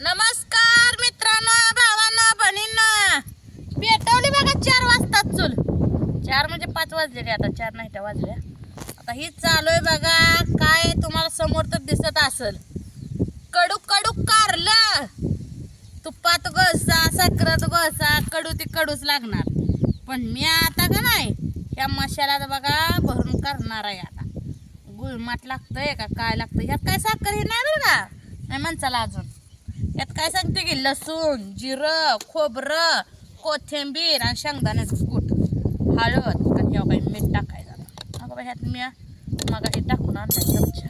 नमस्कार मित्रांनो, भावांनो, बहिणींनो. पेटवली बघा 4 वाजता चूल. 4 म्हणजे 5 वाजलेले, आता 4 नाही त्या वाजल्या. आता ही चालू आहे बघा. काय तुम्हाला समोर तर दिसत असेल, कडू कडू कारलं. तुपात गोसा, साखरात गोसा, कडू ती कडूच लागणार. पण मी आता का नाही या मशाला बघा भरून करणार आहे. आता गुळमाट लागतंय का काय लागतंय, यात काय साखर हे नाही बरं का, नाही माणसाला अजून. यात काय सांगते की लसूण, जिरं, खोबरं, कोथिंबीर आणि शेंगदाण्याचं कूट, हळद आणि ह्या काही मीठ टाकायचं. अगं बाई ह्यात मी मग हे टाकून आणलाय चमचा.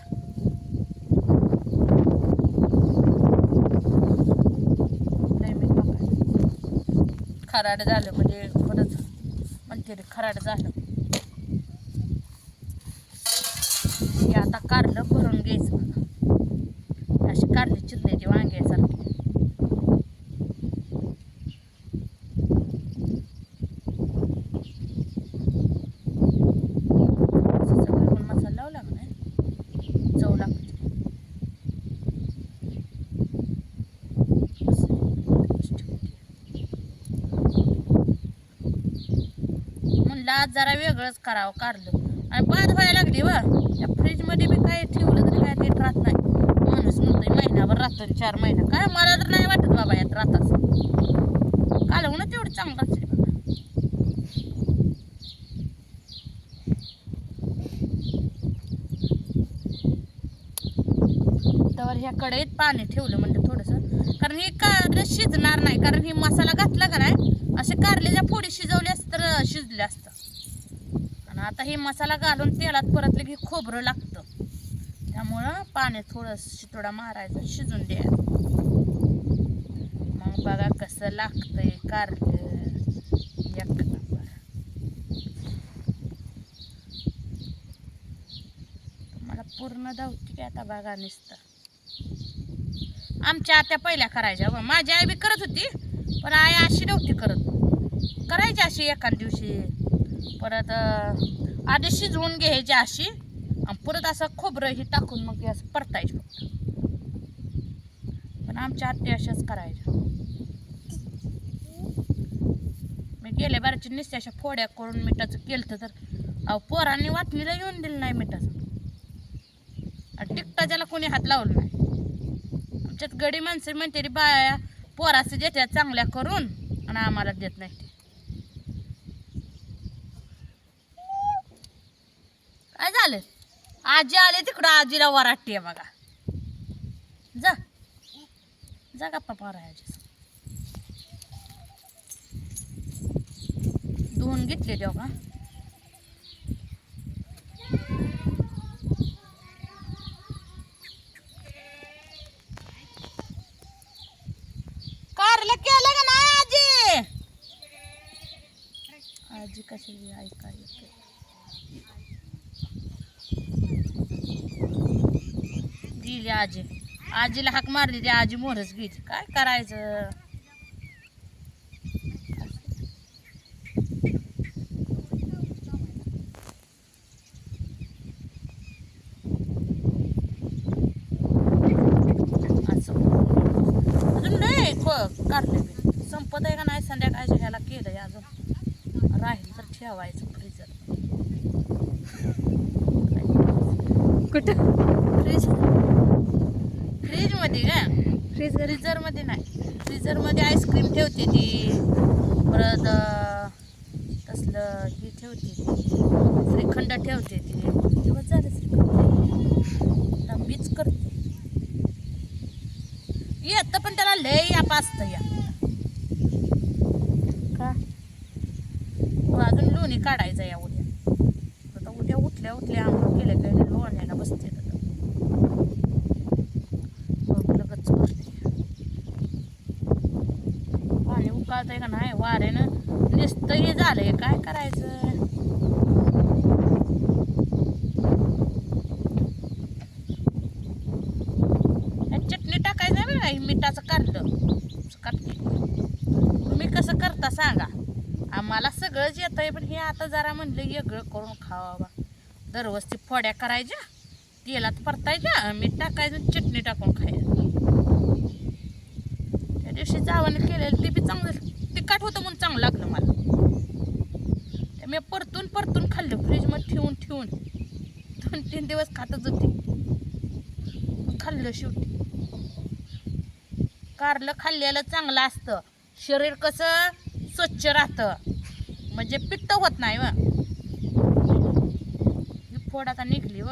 नाही मीठ टाकायचं. खराड झालं म्हणजे परत म्हणते रे खराड झालं. हे आता कारलं भरून घ्यायचं बघा. अशी कारली चिरण्याची वांग्यासारखी. सगळं मसाला लावला का नाही चव लागते. म्हणलं आज जरा वेगळंच करावं कारलं. आणि बाद व्हायला लागली व या फ्रीजमध्ये बी काय ठेवलं तरी काय नीट राहत नाही. माणूस म्हणतोय महिनाभर राहतो 4 महिना, काय मला तर नाही वाटत बाबा यात राहताच. कालवून तेवढं चांगलं असते बघा. तर ह्या कढईत पाणी ठेवलं म्हणजे थोडंसं, कारण हे कारलं शिजणार नाही. कारण हे मसाला घातला का नाही, असे कारल्याच्या फोडी शिजवले असतं तर शिजले असतं. आणि आता हे मसाला घालून तेलात परतलं की खोबरं लागतं, त्यामुळं पाणी थोडं शितोडा मारायचं, शिजून द्यायचं. मग बघा कसं लागतंय कारलं एक नंबर. मला पूर्ण धावती की आता बघा नुसतं. आमच्या आत्या पहिल्या करायच्या व माझी आई बी करत होती, पण आई अशी नव्हती करत. करायची अशी एका दिवशी, परत आधी शिजवून घ्यायची अशी आणि परत असं खोबरं ही टाकून मग असं परतायचं फक्त. पण आमच्या आत्या अशाच करायच्या. मी गेल्या बारची नुसत्या अशा फोड्या करून मिठाचं केलं तर अहो पोरांनी वाटणीला येऊन दिलं नाही मिठाचं. आणि तिखटाच्याला कोणी हात लावलं नाही. आमच्यात गडी माणसं म्हणते रे बाया पोराचं देत्या चांगल्या करून आणि आम्हाला देत नाही. काय झालं, आजी आले तिकडं, आजीला वराटते बघा. जा जा गप्पा मारायची. धुवून घेतले देव का. कारलं केलं का नाही आजी? आजी कशी ऐका गेली आजी. आजीला हाक मारली ती आजी मोरच गेली. काय करायचं. असं अजून नाही कारले बी संपत आहे का नाही. संध्याकाळच्या ह्याला केलंय, अजून राहील तर ठेवायचं फ्रीजर. कुठं फ्रीजमध्ये का, फ्रीजरमध्ये नाही. फ्रीजरमध्ये आईस्क्रीम ठेवते ती, परत तसलं हे ठेवते ती, श्रीखंड ठेवते ती. दिवस झालं श्रीखंड मीच करते. येतं पण त्याला लय याप असतं या का. अजून लोणी काढायचं या उद्या. आता उद्या उठल्या आंघोळ केल्या काय लोण्याला बसते. लगच करते. पाणी उकाळतंय का नाही वाऱ्यानं नुसतं हे झालंय. काय करायचं. चटणी टाकायचं नाही बघा. मिठाचं कारलं करते. तुम्ही कसं करता सांगा. आम्हाला सगळंच येतंय, पण हे आता जरा म्हणलं वेगळं करून खावा. दरवस्ती फोड्या करायच्या, तेलात परतायच्या, मीठ टाकायचं, चटणी टाकून खायचं. दिवशी जावाने केलेलं ते बी चांगलं तिखट होतं म्हणून चांगलं लागलं मला. ते मी परतून खाल्लं फ्रीजमध्ये ठेवून 2-3 दिवस खातच होते. खाल्लं शेवटी. कारलं खाल्लेलं चांगलं असतं. शरीर कसं स्वच्छ राहतं, म्हणजे पित्त होत नाही व. ही फोड आता निघली व.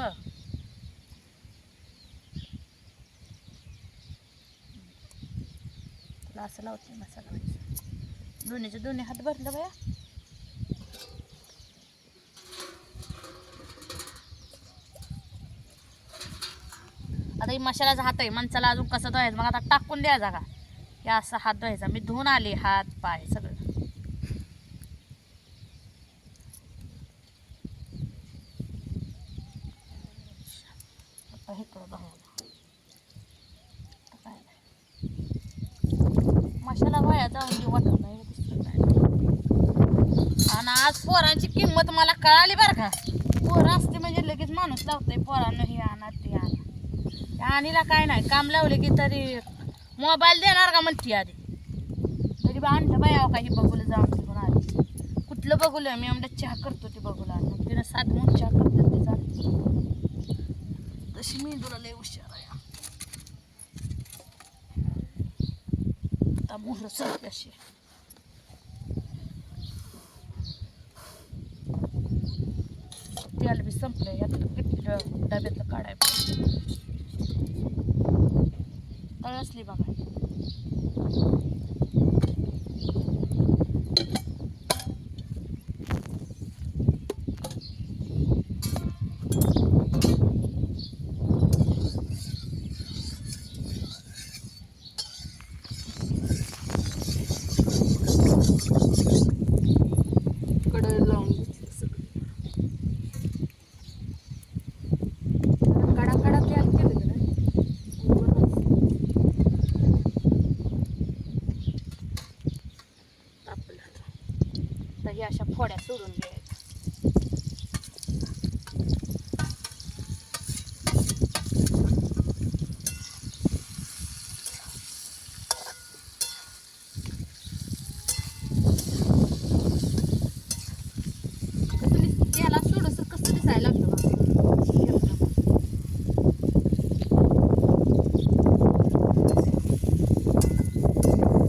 तुला असं लावते मसाला. दोन्ही हात भरलं बया. आता ही मशालाचा हात आहे, माणसाला अजून कसं धुवायचं. मग आता टाकून द्यायचा का, हे असा हात धुवायचा. मी धुवून आले हात पाय सगळं. आता इकडं धुवायला काय मशाला वाया जाऊन देऊ वाटत नाही. आणि आज पोरांची किंमत मला कळाली बरं का. पोरं असते म्हणजे लगेच माणूस लावतंय पोरांना हे आणा ते आणा. आणीला काय नाही, काम लावले की तरी मोबाईल देणार का म्हणते आधी. तरी बा आणलं बाया का ही बघूला जाऊन तिकडून आली. कुठलं बघूलं मी आमच्या चहा करतो ते बघूला. मग तिनं 7 म्हणून चहा करतात ते चालते. तशी मी तुला लय हुशार आहे. आता मोहर सरते अशी. तेल बी संपलं. यात डब्यातलं काढाय पाहिजे. असली बघा. कढई लावून घेतली सगळी. कडा तयार केलं ना. अशा फोड्या सोडून द्यायच्या. त्याला सोडस कसं दिसायला लागलं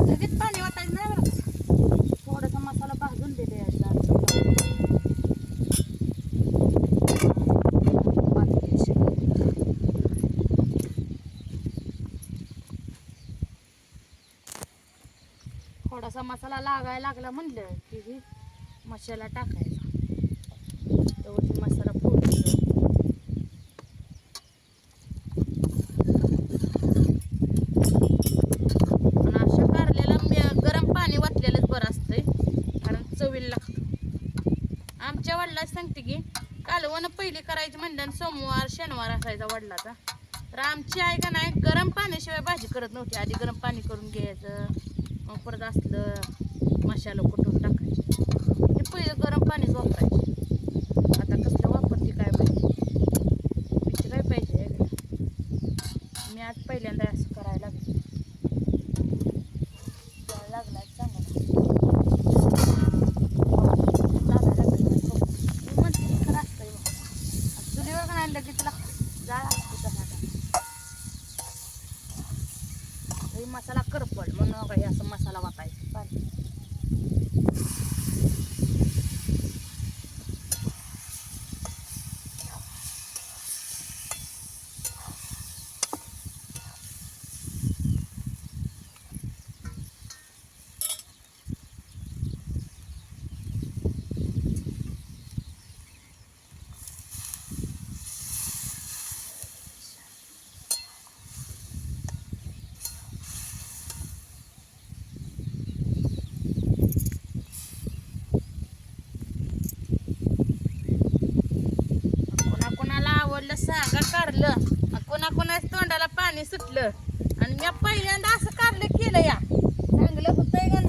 लगेच पाणी वाटायचं नाही बरं. थोडासा मसाला भाजून दे द्यायचा. थोडासा मसाला लागायला लागला म्हणलं की ही मसाला टाकायचा. तेवढी मसाला फोडून पण अशा कारल्याला गरम पाणी वाटलेलंच बरं असतंय, कारण चवीला लागतं. आमच्या वडिलाच सांगते की कालवण पहिली करायची म्हणलं सोमवार शनिवार असायचा वडिलाचा. तर आमची आई का नाही गरम पाण्याशिवाय भाजी करत नव्हती. आधी गरम पाणी करून घ्यायचं, मग परत असलं मसाला कुटून टाकायचे. हे पहिलं गरम पाणीच वापरायचे. आता कसलं वापरते काय पाहिजे पिठी काय पाहिजे. मी आज पहिल्यांदा असं करायला लागला चांगला म्हणते खरं असतंय. चुलीवर का नाही लगेच लागतं जाळ असते मसाला करपड म्हणून काही असं मसाला वाटायचं पाणी. सांगा काढलं कोणाकोणाच तोंडाला पाणी सुटलं आणि मी पहिल्यांदा असं काढलं केलं या चांगलं होतंय का